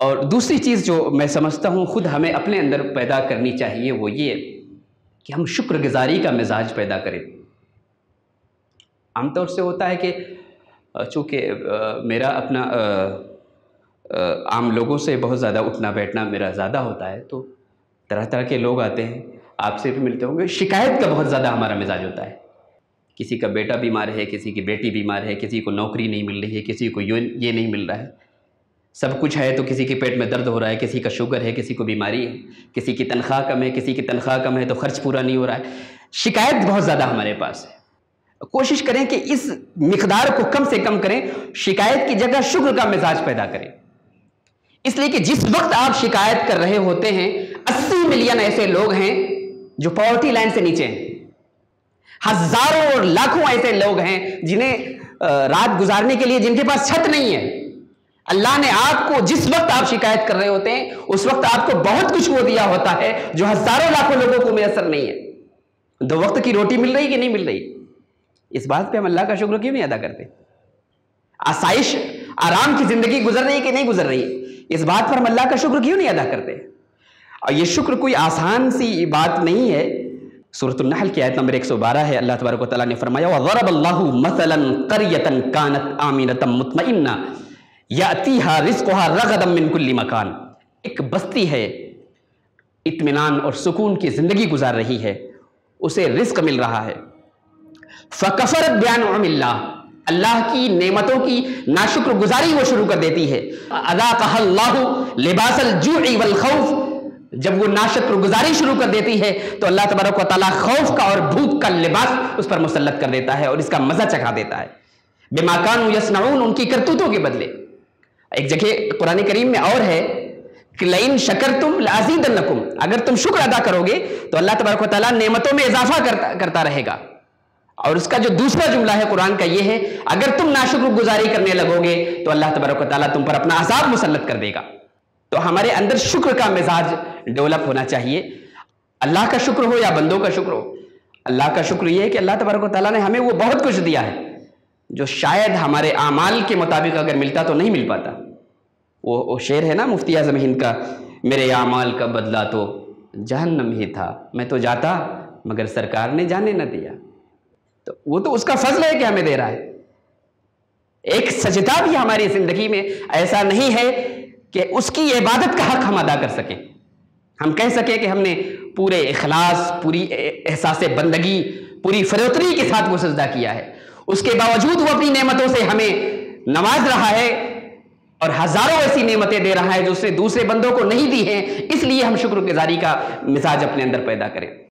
और दूसरी चीज़ जो मैं समझता हूँ खुद हमें अपने अंदर पैदा करनी चाहिए वो ये कि हम शुक्रगुजारी का मिजाज पैदा करें। आमतौर से होता है कि चूँकि मेरा अपना आम लोगों से बहुत ज़्यादा उठना बैठना मेरा ज़्यादा होता है, तो तरह तरह के लोग आते हैं, आपसे भी मिलते होंगे। शिकायत का बहुत ज़्यादा हमारा मिजाज होता है। किसी का बेटा बीमार है, किसी की बेटी बीमार है, किसी को नौकरी नहीं मिल रही है, किसी को ये नहीं मिल रहा है। सब कुछ है तो किसी के पेट में दर्द हो रहा है, किसी का शुगर है, किसी को बीमारी है, किसी की तनख्वाह कम है, किसी की तनख्वाह कम है तो खर्च पूरा नहीं हो रहा है। शिकायत बहुत ज़्यादा हमारे पास है। कोशिश करें कि इस मिकदार को कम से कम करें, शिकायत की जगह शुक्र का मिजाज पैदा करें। इसलिए कि जिस वक्त आप शिकायत कर रहे होते हैं, 80 मिलियन ऐसे लोग हैं जो पॉवर्टी लाइन से नीचे हैं। हजारों और लाखों ऐसे लोग हैं जिन्हें रात गुजारने के लिए जिनके पास छत नहीं है। अल्लाह ने आपको जिस वक्त आप शिकायत कर रहे होते हैं उस वक्त आपको बहुत कुछ वो दिया होता है जो हजारों लाखों लोगों को मैसर नहीं है। 2 वक्त की रोटी मिल रही कि नहीं मिल रही, इस बात पे हम अल्लाह का शुक्र क्यों नहीं अदा करते? आसाइश आराम की जिंदगी गुजर रही कि नहीं गुजर रही, इस बात पर हम अल्लाह का शुक्र क्यों नहीं अदा करते? और ये शुक्र कोई आसान सी बात नहीं है। सूरतुन नहल की आयत नंबर 112 है। अल्लाह तबारक व तआला ने फरमाया, वज़रबल्लाहु मसलन क़रियतन कानत आमिनतम मुतमइन्ना यातीहा रिज़्क़ुहा रग़दम मिन कुल्ली मकान। एक बस्ती है, इत्मीनान और सुकून की जिंदगी गुजार रही है, उसे रिज़्क़ मिल रहा है। फ़कफ़रत बिअनउमिल्लाह, अल्लाह की नेमतों की नाशुक्र गुजारी वो शुरू कर देती है। अज़ाक़हल्लाहु लिबासल जूइ वल खौफ, जब वो नाशुक्र गुजारी शुरू कर देती है तो अल्लाह तबारक व तआला खौफ का और भूख का लिबास उस पर मुसल्लत कर देता है और इसका मजा चखा देता है। बिमा कानू यस्नऊन, उनकी करतूतों के बदले। एक जगह कुरान करीम में और है कि लइन शकरतुम लअज़ीदन्नकुम, अगर तुम शुक्र अदा करोगे तो अल्लाह तबारक व तआला नेमतों में इजाफा करता रहेगा। और उसका जो दूसरा जुमला है कुरान का ये है, अगर तुम नाशुक्र गुजारी करने लगोगे तो अल्लाह तबारक व तआला तुम पर अपना अज़ाब मुसल्लत कर देगा। तो हमारे अंदर शुक्र का मिजाज डेवलप होना चाहिए। अल्लाह का शुक्र हो या बंदों का शुक्र हो। अल्लाह का शुक्र यह है कि अल्लाह तबारक व तआला ने हमें वो बहुत कुछ दिया है जो शायद हमारे आमाल के मुताबिक अगर मिलता तो नहीं मिल पाता। वो शेर है ना मुफ्ती आज़म हिंद का, मेरे आमाल का बदला तो जहन्नम ही था, मैं तो जाता मगर सरकार ने जाने न दिया। तो वो तो उसका फजल है कि हमें दे रहा है। एक सजदा भी हमारी जिंदगी में ऐसा नहीं है कि उसकी इबादत का हक हम अदा कर सकें। हम कह सकें कि हमने पूरे इखलास, पूरी एहसास बंदगी, पूरी फरोतरी के साथ वो सजदा किया है। उसके बावजूद वो अपनी नेमतों से हमें नवाज रहा है और हजारों ऐसी नेमतें दे रहा है जो उसने दूसरे बंदों को नहीं दी हैं। इसलिए हम शुक्रगुजारी का मिजाज अपने अंदर पैदा करें।